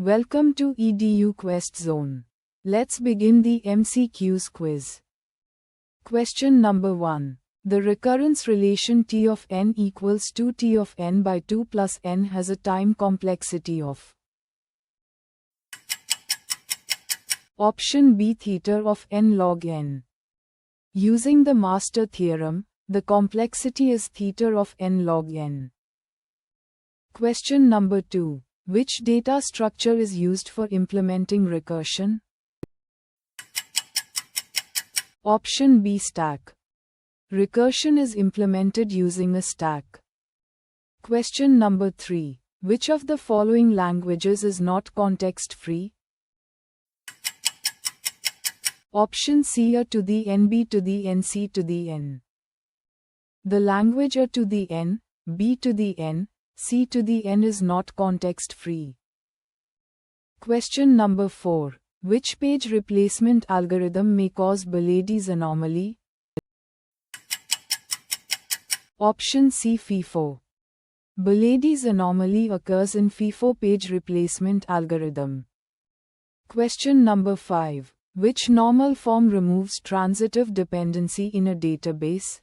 Welcome to eduquestzone. Let's begin the MCQs quiz. Question number 1. The recurrence relation T of n equals to T of n by 2 plus n has a time complexity of. Option B, theta of n log n. Using the master theorem, the complexity is theta of n log n. Question number 2. Which data structure is used for implementing recursion? Option B, stack. Recursion is implemented using a stack. Question number 3. Which of the following languages is not context-free? Option C, A to the N, B to the N, C to the N. The language A to the N, B to the N, C to the N is not context-free. Question number 4. Which page replacement algorithm may cause Bilady's anomaly? Option C, FIFO. Bilady's anomaly occurs in FIFO page replacement algorithm. Question number 5. Which normal form removes transitive dependency in a database?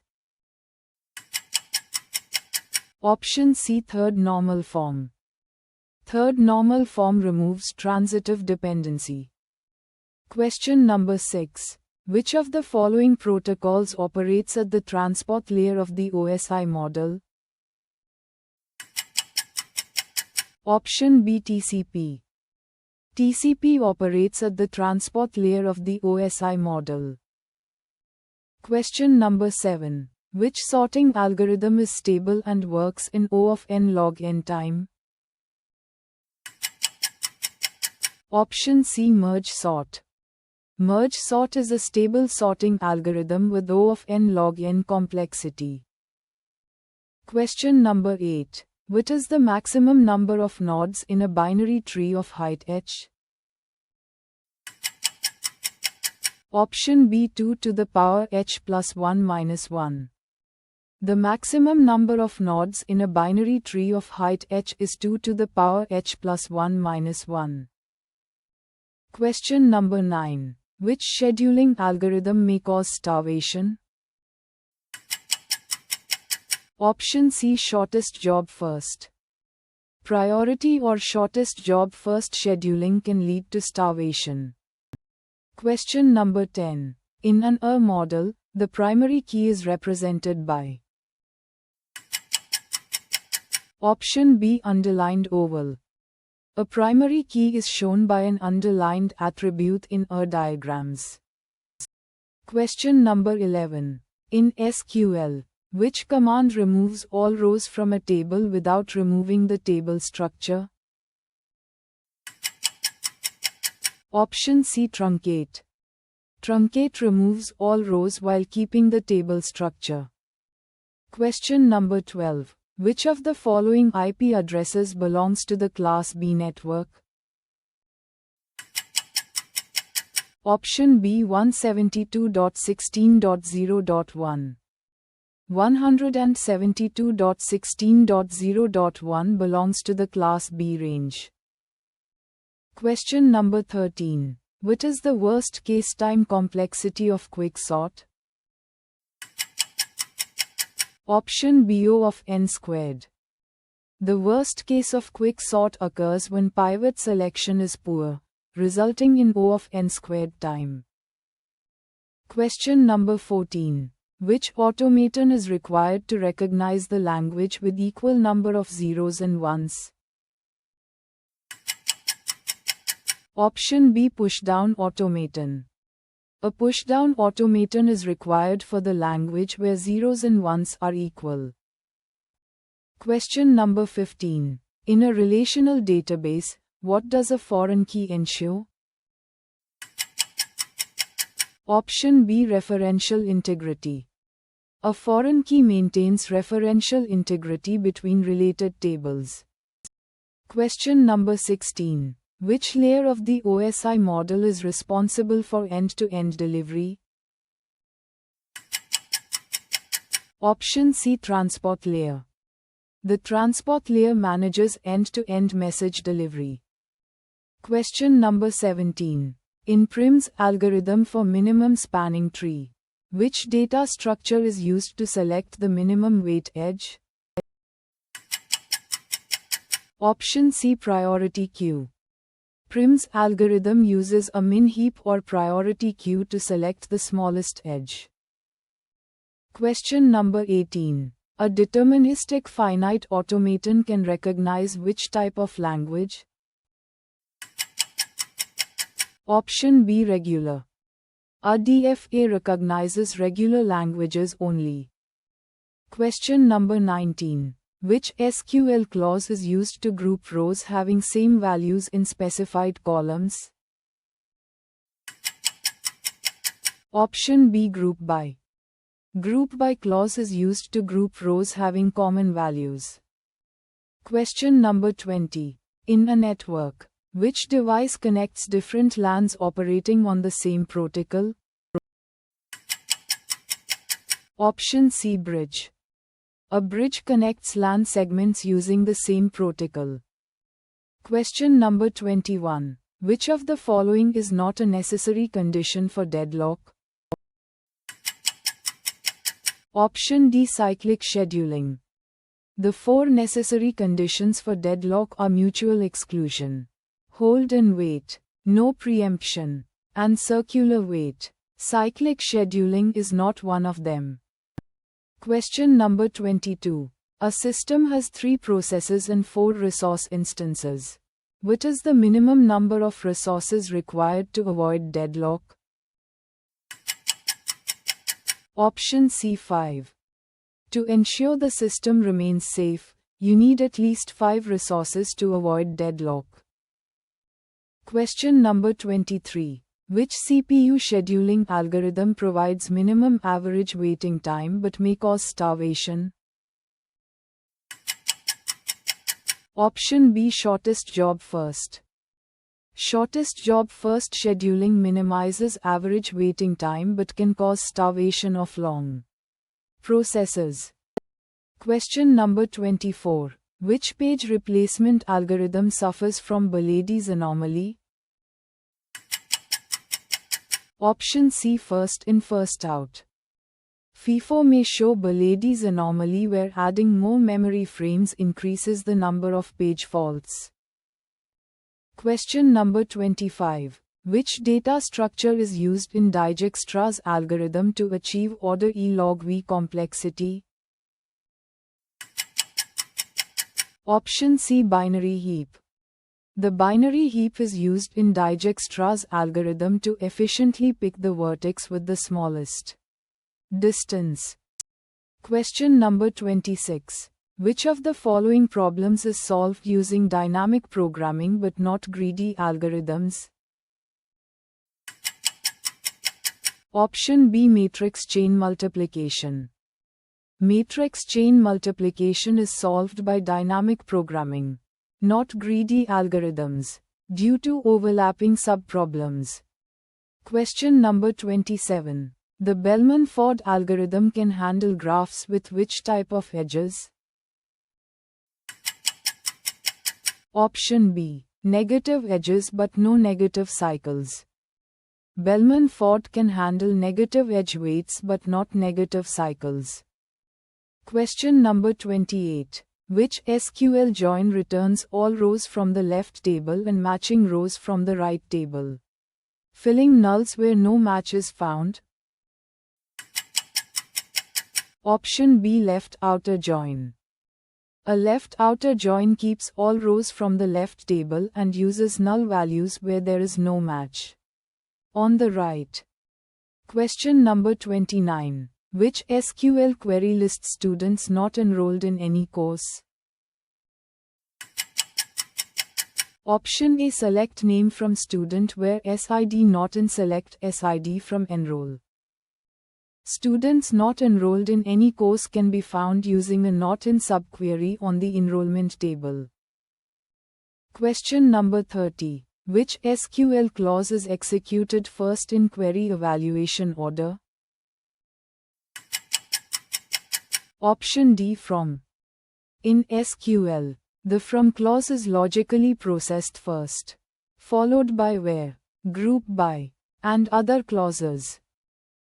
Option C, third normal form. Third normal form removes transitive dependency. Question number 6. Which of the following protocols operates at the transport layer of the OSI model? Option B, TCP. TCP operates at the transport layer of the OSI model. Question number 7. Which sorting algorithm is stable and works in O of n log n time? Option C, merge sort. Merge sort is a stable sorting algorithm with O of n log n complexity. Question number 8. What is the maximum number of nodes in a binary tree of height h? Option B, 2 to the power h plus 1 minus 1. The maximum number of nodes in a binary tree of height h is 2 to the power h plus 1 minus 1. Question number 9. Which scheduling algorithm may cause starvation? Option C, shortest job first. Priority or shortest job first scheduling can lead to starvation. Question number 10. In an ER model, the primary key is represented by. Option B, underlined oval. A primary key is shown by an underlined attribute in ER diagrams. Question number 11. In SQL, which command removes all rows from a table without removing the table structure? Option C, truncate. Truncate removes all rows while keeping the table structure. Question number 12. Which of the following IP addresses belongs to the class B network? Option B, 172.16.0.1. 172.16.0.1 belongs to the class B range. Question number 13. What is the worst case time complexity of quicksort? Option B, O of n squared. The worst case of quicksort occurs when pivot selection is poor, resulting in O of n squared time. Question number 14. Which automaton is required to recognize the language with equal number of zeros and ones? Option B, pushdown automaton. A pushdown automaton is required for the language where zeros and ones are equal. Question number 15. In a relational database, what does a foreign key ensure? Option B, referential integrity. A foreign key maintains referential integrity between related tables. Question number 16. Which layer of the OSI model is responsible for end-to-end delivery? Option C, transport layer. The transport layer manages end-to-end message delivery. Question number 17. In Prim's algorithm for minimum spanning tree, which data structure is used to select the minimum weight edge? Option C, priority queue. Prim's algorithm uses a min heap or priority queue to select the smallest edge. Question number 18. A deterministic finite automaton can recognize which type of language? Option B, regular. A DFA recognizes regular languages only. Question number 19. Which SQL clause is used to group rows having same values in specified columns? Option B, group by. Group by clause is used to group rows having common values. Question number 20. In a network, which device connects different LANs operating on the same protocol? Option C, bridge. A bridge connects LAN segments using the same protocol. Question number 21. Which of the following is not a necessary condition for deadlock? Option D, cyclic scheduling. The four necessary conditions for deadlock are mutual exclusion, hold and wait, no preemption, and circular wait. Cyclic scheduling is not one of them. Question number 22. A system has 3 processes and 4 resource instances. What is the minimum number of resources required to avoid deadlock? Option C, 5. To ensure the system remains safe, you need at least 5 resources to avoid deadlock. Question number 23. Which CPU scheduling algorithm provides minimum average waiting time but may cause starvation? Option B, shortest job first. Shortest job first scheduling minimizes average waiting time but can cause starvation of long processes. Question number 24. Which page replacement algorithm suffers from Balady's anomaly? Option C, first in first out. FIFO may show Balady's anomaly where adding more memory frames increases the number of page faults. Question number 25. Which data structure is used in Dijkstra's algorithm to achieve order E log V complexity? Option C, binary heap. The binary heap is used in Dijkstra's algorithm to efficiently pick the vertex with the smallest distance. Question number 26. Which of the following problems is solved using dynamic programming but not greedy algorithms? Option B, matrix chain multiplication. Matrix chain multiplication is solved by dynamic programming, not greedy algorithms, due to overlapping subproblems. Question number 27. The Bellman-Ford algorithm can handle graphs with which type of edges? Option B, negative edges but no negative cycles. Bellman-Ford can handle negative edge weights but not negative cycles. Question number 28. Which SQL join returns all rows from the left table and matching rows from the right table, filling nulls where no match is found? Option B, left outer join. A left outer join keeps all rows from the left table and uses null values where there is no match on the right. Question number 29. Which SQL query lists students not enrolled in any course? Option A, select name from student where SID not in, select SID from enroll. Students not enrolled in any course can be found using a not in subquery on the enrollment table. Question number 30. Which SQL clause is executed first in query evaluation order? Option D, from. In SQL, the from clause is logically processed first, followed by where, group by, and other clauses.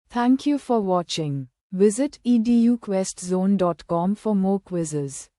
Thank you for watching. Visit eduquestzone.com for more quizzes.